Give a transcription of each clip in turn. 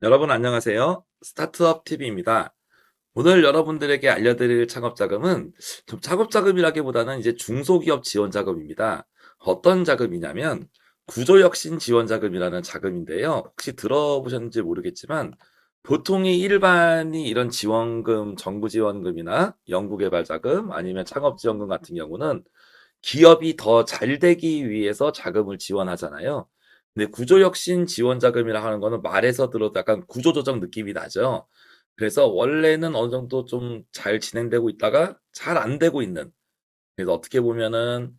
여러분 안녕하세요. 스타트업 TV입니다. 오늘 여러분들에게 알려드릴 창업 자금은 좀 창업 자금이라기보다는 이제 중소기업 지원 자금입니다. 어떤 자금이냐면 구조혁신 지원 자금이라는 자금인데요. 혹시 들어보셨는지 모르겠지만 보통이 일반이 이런 지원금, 정부 지원금이나 연구개발 자금 아니면 창업 지원금 같은 경우는 기업이 더 잘 되기 위해서 자금을 지원하잖아요. 근데 구조혁신 지원 자금이라 하는 거는 말에서 들어도 약간 구조조정 느낌이 나죠. 그래서 원래는 어느 정도 좀 잘 진행되고 있다가 잘 안 되고 있는, 그래서 어떻게 보면은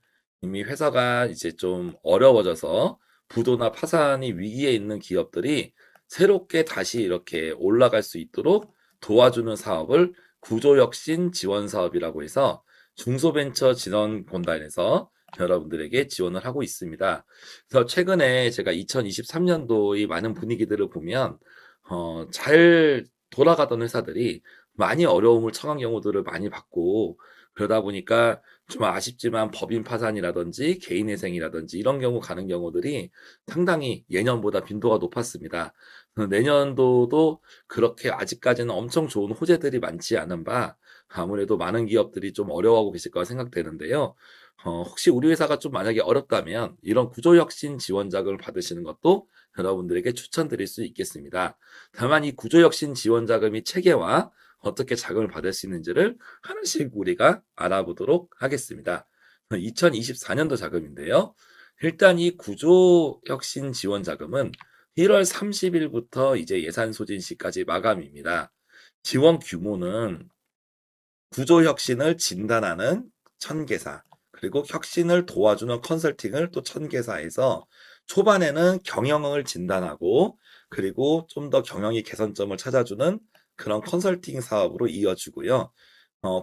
이미 회사가 이제 좀 어려워져서 부도나 파산이 위기에 있는 기업들이 새롭게 다시 이렇게 올라갈 수 있도록 도와주는 사업을 구조혁신 지원 사업이라고 해서 중소벤처진흥공단에서 여러분들에게 지원을 하고 있습니다. 그래서 최근에 제가 2023년도의 많은 분위기들을 보면 잘 돌아가던 회사들이 많이 어려움을 처한 경우들을 많이 봤고, 그러다 보니까 좀 아쉽지만 법인 파산이라든지 개인회생이라든지 이런 경우 가는 경우들이 상당히 예년보다 빈도가 높았습니다. 내년도도 그렇게 아직까지는 엄청 좋은 호재들이 많지 않은 바 아무래도 많은 기업들이 좀 어려워하고 계실 거라 생각되는데요. 혹시 우리 회사가 좀 만약에 어렵다면 이런 구조혁신 지원 자금을 받으시는 것도 여러분들에게 추천드릴 수 있겠습니다. 다만 이 구조혁신 지원 자금이 체계와 어떻게 자금을 받을 수 있는지를 하나씩 우리가 알아보도록 하겠습니다. 2024년도 자금인데요. 일단 이 구조혁신 지원 자금은 1월 30일부터 이제 예산 소진 시까지 마감입니다. 지원 규모는 구조혁신을 진단하는 1000개사, 그리고 혁신을 도와주는 컨설팅을 또 1000개사에서 초반에는 경영을 진단하고 그리고 좀 더 경영의 개선점을 찾아주는 그런 컨설팅 사업으로 이어지고요.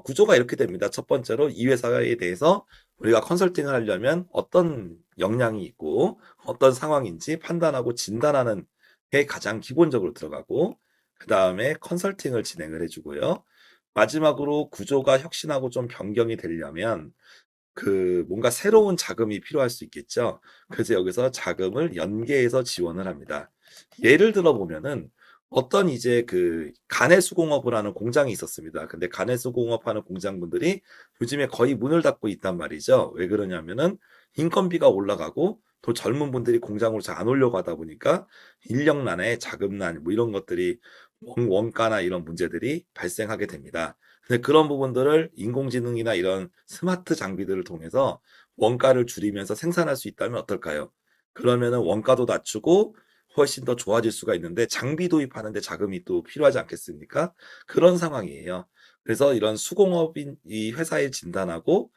구조가 이렇게 됩니다. 첫 번째로 이 회사에 대해서 우리가 컨설팅을 하려면 어떤 역량이 있고 어떤 상황인지 판단하고 진단하는 게 가장 기본적으로 들어가고, 그 다음에 컨설팅을 진행을 해주고요. 마지막으로 구조가 혁신하고 좀 변경이 되려면 뭔가 새로운 자금이 필요할 수 있겠죠. 그래서 여기서 자금을 연계해서 지원을 합니다. 예를 들어 보면은 어떤 이제 가내수공업을 하는 공장이 있었습니다. 근데 가내수공업하는 공장분들이 요즘에 거의 문을 닫고 있단 말이죠. 왜 그러냐면은 인건비가 올라가고 또 젊은 분들이 공장으로 잘 안 오려고 하다 보니까 인력난에 자금난 뭐 이런 것들이 원가나 이런 문제들이 발생하게 됩니다. 근데 그런 부분들을 인공지능이나 이런 스마트 장비들을 통해서 원가를 줄이면서 생산할 수 있다면 어떨까요? 그러면은 원가도 낮추고 훨씬 더 좋아질 수가 있는데 장비 도입하는데 자금이 또 필요하지 않겠습니까? 그런 상황이에요. 그래서 이런 수공업인 이 회사에 진단하고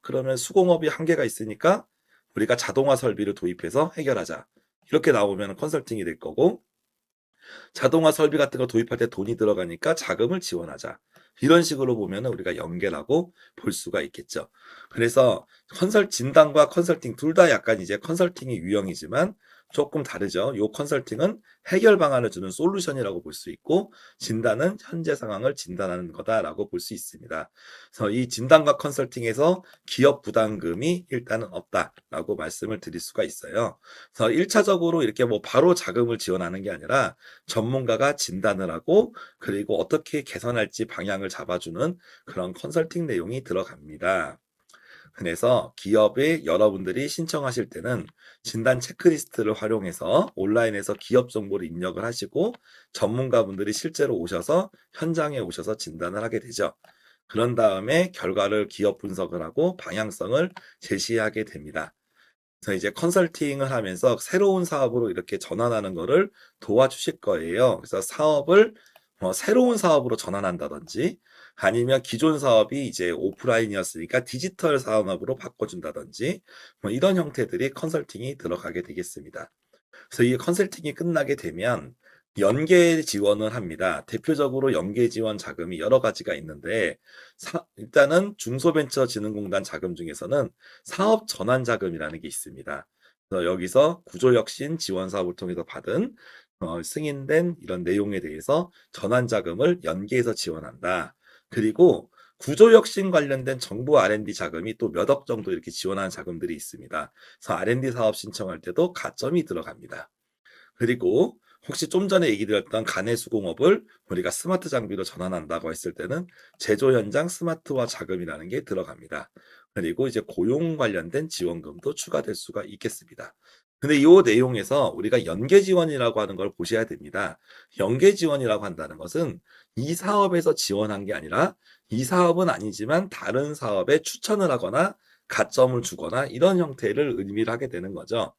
그러면 수공업이 한계가 있으니까 우리가 자동화 설비를 도입해서 해결하자. 이렇게 나오면 컨설팅이 될 거고, 자동화 설비 같은 거 도입할 때 돈이 들어가니까 자금을 지원하자. 이런 식으로 보면은 우리가 연계라고 볼 수가 있겠죠. 그래서 진단과 컨설팅 둘 다 약간 이제 컨설팅의 유형이지만 조금 다르죠. 요 컨설팅은 해결 방안을 주는 솔루션이라고 볼 수 있고, 진단은 현재 상황을 진단하는 거다라고 볼 수 있습니다. 그래서 이 진단과 컨설팅에서 기업 부담금이 일단은 없다라고 말씀을 드릴 수가 있어요. 그래서 1차적으로 이렇게 뭐 바로 자금을 지원하는 게 아니라 전문가가 진단을 하고 그리고 어떻게 개선할지 방향을 잡아주는 그런 컨설팅 내용이 들어갑니다. 그래서 기업에 여러분들이 신청하실 때는 진단 체크리스트를 활용해서 온라인에서 기업 정보를 입력을 하시고 전문가분들이 실제로 오셔서 현장에 오셔서 진단을 하게 되죠. 그런 다음에 결과를 기업 분석을 하고 방향성을 제시하게 됩니다. 그래서 이제 컨설팅을 하면서 새로운 사업으로 이렇게 전환하는 거를 도와주실 거예요. 그래서 사업을 새로운 사업으로 전환한다든지 아니면 기존 사업이 이제 오프라인이었으니까 디지털 산업으로 바꿔준다든지 뭐 이런 형태들이 컨설팅이 들어가게 되겠습니다. 그래서 이 컨설팅이 끝나게 되면 연계 지원을 합니다. 대표적으로 연계 지원 자금이 여러 가지가 있는데 일단은 중소벤처진흥공단 자금 중에서는 사업 전환 자금이라는 게 있습니다. 그래서 여기서 구조혁신 지원 사업을 통해서 받은 승인된 이런 내용에 대해서 전환 자금을 연계해서 지원한다. 그리고 구조혁신 관련된 정부 R&D 자금이 또 몇 억 정도 이렇게 지원하는 자금들이 있습니다. 그래서 R&D 사업 신청할 때도 가점이 들어갑니다. 그리고 혹시 좀 전에 얘기 드렸던 가내 수공업을 우리가 스마트 장비로 전환한다고 했을 때는 제조 현장 스마트화 자금이라는 게 들어갑니다. 그리고 이제 고용 관련된 지원금도 추가될 수가 있겠습니다. 근데 이 내용에서 우리가 연계 지원이라고 하는 걸 보셔야 됩니다. 연계 지원이라고 한다는 것은 이 사업에서 지원한 게 아니라 이 사업은 아니지만 다른 사업에 추천을 하거나 가점을 주거나 이런 형태를 의미를 하게 되는 거죠.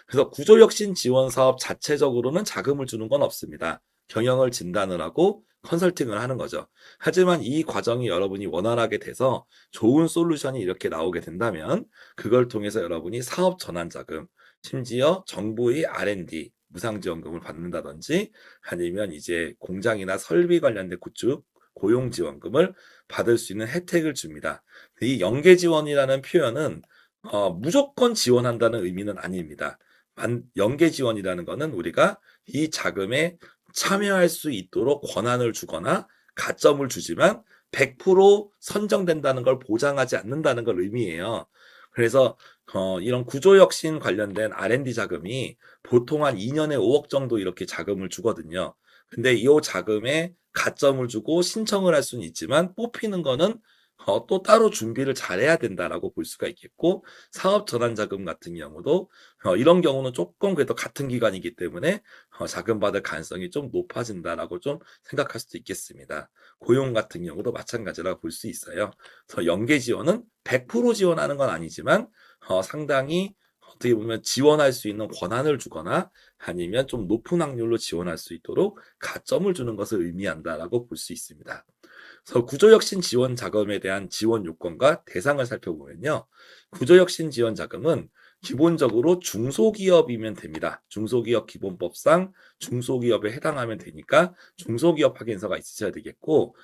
그래서 구조혁신 지원 사업 자체적으로는 자금을 주는 건 없습니다. 경영을 진단을 하고 컨설팅을 하는 거죠. 하지만 이 과정이 여러분이 원활하게 돼서 좋은 솔루션이 이렇게 나오게 된다면 그걸 통해서 여러분이 사업 전환 자금, 심지어 정부의 R&D 무상지원금을 받는다든지 아니면 이제 공장이나 설비 관련된 구축, 고용 지원금을 받을 수 있는 혜택을 줍니다. 이 연계 지원이라는 표현은 무조건 지원한다는 의미는 아닙니다. 연계 지원이라는 거는 우리가 이 자금에 참여할 수 있도록 권한을 주거나 가점을 주지만 100% 선정된다는 걸 보장하지 않는다는 걸 의미해요. 그래서 이런 구조혁신 관련된 R&D 자금이 보통 한 2년에 5억 정도 이렇게 자금을 주거든요. 근데 이 자금에 가점을 주고 신청을 할 수는 있지만 뽑히는 거는 또 따로 준비를 잘해야 된다라고 볼 수가 있겠고, 사업 전환 자금 같은 경우도 이런 경우는 조금 그래도 같은 기관이기 때문에 자금 받을 가능성이 좀 높아진다라고 좀 생각할 수도 있겠습니다. 고용 같은 경우도 마찬가지라고 볼 수 있어요. 그래서 연계 지원은 100% 지원하는 건 아니지만 상당히 어떻게 보면 지원할 수 있는 권한을 주거나 아니면 좀 높은 확률로 지원할 수 있도록 가점을 주는 것을 의미한다라고 볼 수 있습니다. 그래서 구조혁신 지원 자금에 대한 지원 요건과 대상을 살펴보면요. 구조혁신 지원 자금은 기본적으로 중소기업이면 됩니다. 중소기업 기본법상 중소기업에 해당하면 되니까 중소기업 확인서가 있으셔야 되겠고,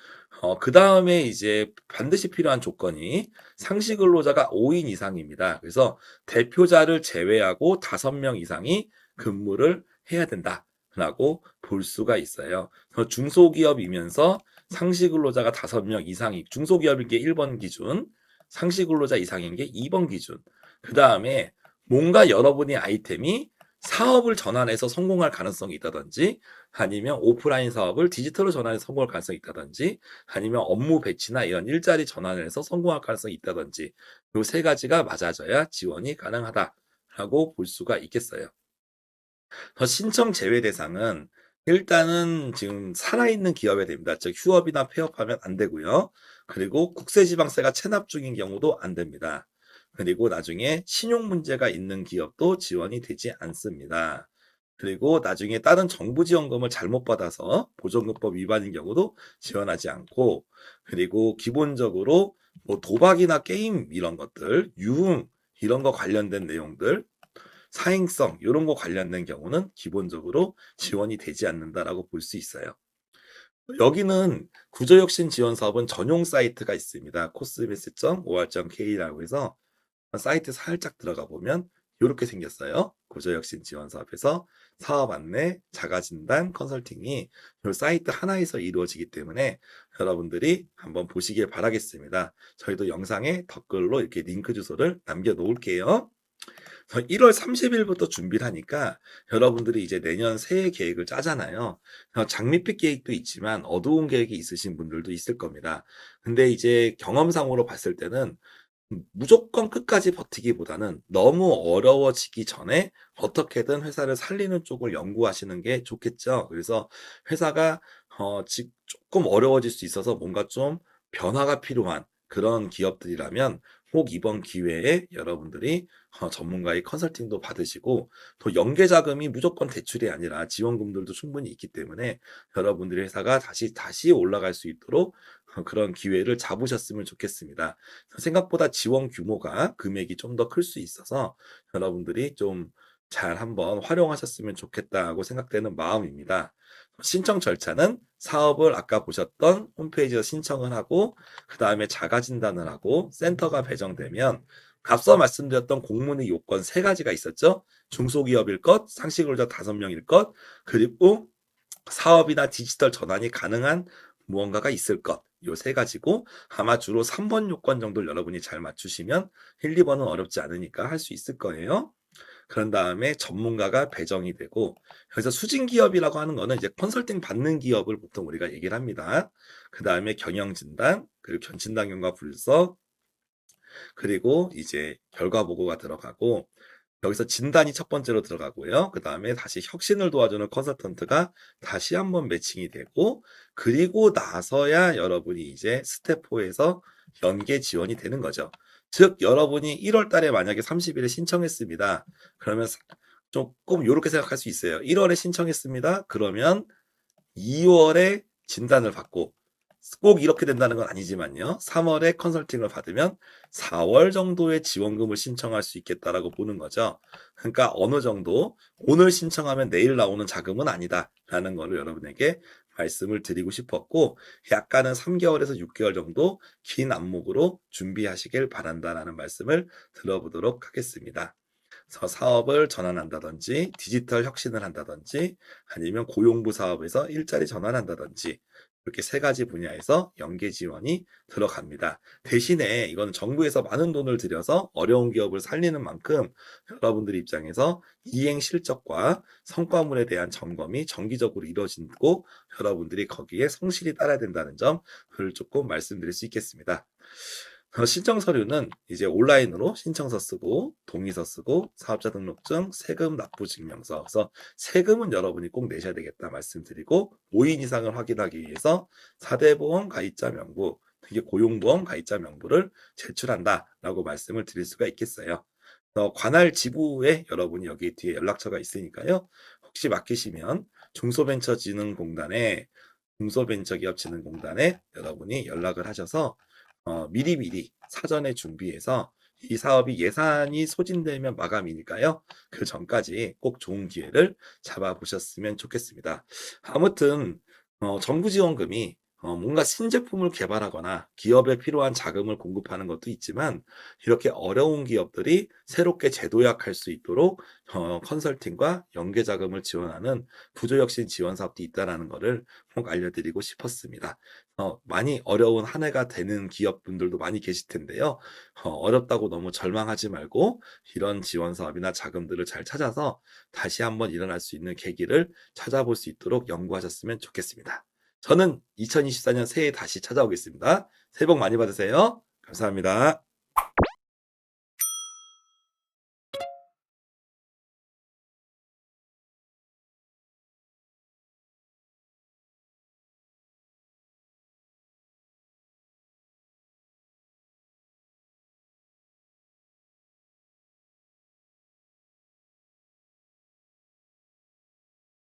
그 다음에 이제 반드시 필요한 조건이 상시 근로자가 5인 이상입니다. 그래서 대표자를 제외하고 5명 이상이 근무를 해야 된다라고 볼 수가 있어요. 그래서 중소기업이면서 상시 근로자가 5명 이상이 중소기업인 게 1번 기준, 상시 근로자 이상인 게 2번 기준. 그다음에 뭔가 여러분의 아이템이 사업을 전환해서 성공할 가능성이 있다든지 아니면 오프라인 사업을 디지털로 전환해서 성공할 가능성이 있다든지 아니면 업무 배치나 이런 일자리 전환을 해서 성공할 가능성이 있다든지 요 세 가지가 맞아져야 지원이 가능하다라고 볼 수가 있겠어요. 신청 제외 대상은 일단은 지금 살아있는 기업에 됩니다. 즉 휴업이나 폐업하면 안 되고요. 그리고 국세지방세가 체납 중인 경우도 안 됩니다. 그리고 나중에 신용 문제가 있는 기업도 지원이 되지 않습니다. 그리고 나중에 다른 정부 지원금을 잘못 받아서 보존금법 위반인 경우도 지원하지 않고, 그리고 기본적으로 뭐 도박이나 게임 이런 것들, 유흥 이런 거 관련된 내용들, 사행성 이런 거 관련된 경우는 기본적으로 지원이 되지 않는다라고 볼 수 있어요. 여기는 구조혁신 지원 사업은 전용 사이트가 있습니다. cosms.or.k라고 해서 사이트 살짝 들어가 보면 이렇게 생겼어요. 구조혁신 지원 사업에서 사업 안내, 자가 진단, 컨설팅이 이 사이트 하나에서 이루어지기 때문에 여러분들이 한번 보시길 바라겠습니다. 저희도 영상에 댓글로 이렇게 링크 주소를 남겨 놓을게요. 1월 30일부터 준비를 하니까 여러분들이 이제 내년 새해 계획을 짜잖아요. 장밋빛 계획도 있지만 어두운 계획이 있으신 분들도 있을 겁니다. 근데 이제 경험상으로 봤을 때는 무조건 끝까지 버티기보다는 너무 어려워지기 전에 어떻게든 회사를 살리는 쪽을 연구하시는 게 좋겠죠. 그래서 회사가 조금 어려워질 수 있어서 뭔가 좀 변화가 필요한 그런 기업들이라면 꼭 이번 기회에 여러분들이 전문가의 컨설팅도 받으시고, 또 연계 자금이 무조건 대출이 아니라 지원금들도 충분히 있기 때문에 여러분들의 회사가 다시 올라갈 수 있도록 그런 기회를 잡으셨으면 좋겠습니다. 생각보다 지원 규모가 금액이 좀 더 클 수 있어서 여러분들이 좀 잘 한번 활용하셨으면 좋겠다고 생각되는 마음입니다. 신청 절차는 사업을 아까 보셨던 홈페이지에서 신청을 하고 그 다음에 자가 진단을 하고 센터가 배정되면 앞서 말씀드렸던 공문의 요건 세 가지가 있었죠. 중소기업일 것, 상시근로자 5명일 것, 그리고 사업이나 디지털 전환이 가능한 무언가가 있을 것. 요 세 가지고 아마 주로 3번 요건 정도를 여러분이 잘 맞추시면 1, 2번은 어렵지 않으니까 할 수 있을 거예요. 그런 다음에 전문가가 배정이 되고 여기서 수진 기업이라고 하는 거는 이제 컨설팅 받는 기업을 보통 우리가 얘기를 합니다. 그다음에 경영 진단, 그리고 진단 결과 분석, 그리고 이제 결과 보고가 들어가고 여기서 진단이 첫 번째로 들어가고요. 그다음에 다시 혁신을 도와주는 컨설턴트가 다시 한번 매칭이 되고 그리고 나서야 여러분이 이제 스텝 4에서 연계 지원이 되는 거죠. 즉 여러분이 1월 달에 만약에 30일에 신청했습니다. 그러면 조금 요렇게 생각할 수 있어요. 1월에 신청했습니다. 그러면 2월에 진단을 받고 꼭 이렇게 된다는 건 아니지만요. 3월에 컨설팅을 받으면 4월 정도의 지원금을 신청할 수 있겠다라고 보는 거죠. 그러니까 어느 정도 오늘 신청하면 내일 나오는 자금은 아니다라는 거를 여러분에게 말씀을 드리고 싶었고 약간은 3개월에서 6개월 정도 긴 안목으로 준비하시길 바란다라는 말씀을 들어보도록 하겠습니다. 그래서 사업을 전환한다든지 디지털 혁신을 한다든지 아니면 고용부 사업에서 일자리 전환한다든지 이렇게 세 가지 분야에서 연계 지원이 들어갑니다. 대신에 이건 정부에서 많은 돈을 들여서 어려운 기업을 살리는 만큼 여러분들 입장에서 이행 실적과 성과물에 대한 점검이 정기적으로 이루어지고 여러분들이 거기에 성실히 따라야 된다는 점을 조금 말씀드릴 수 있겠습니다. 신청 서류는 이제 온라인으로 신청서 쓰고 동의서 쓰고 사업자 등록증, 세금 납부 증명서. 그래서 세금은 여러분이 꼭 내셔야 되겠다 말씀드리고 5인 이상을 확인하기 위해서 4대 보험 가입자 명부, 이게 고용보험 가입자 명부를 제출한다라고 말씀을 드릴 수가 있겠어요. 관할 지부에 여러분이 여기 뒤에 연락처가 있으니까요. 혹시 맡기시면 중소벤처기업진흥공단에 여러분이 연락을 하셔서 미리미리 사전에 준비해서 이 사업이 예산이 소진되면 마감이니까요. 그 전까지 꼭 좋은 기회를 잡아보셨으면 좋겠습니다. 아무튼 정부 지원금이 뭔가 신제품을 개발하거나 기업에 필요한 자금을 공급하는 것도 있지만 이렇게 어려운 기업들이 새롭게 재도약할 수 있도록 컨설팅과 연계 자금을 지원하는 부조혁신 지원 사업도 있다는 것을 꼭 알려드리고 싶었습니다. 많이 어려운 한 해가 되는 기업분들도 많이 계실 텐데요. 어렵다고 너무 절망하지 말고 이런 지원 사업이나 자금들을 잘 찾아서 다시 한번 일어날 수 있는 계기를 찾아볼 수 있도록 연구하셨으면 좋겠습니다. 저는 2024년 새해에 다시 찾아오겠습니다. 새해 복 많이 받으세요. 감사합니다.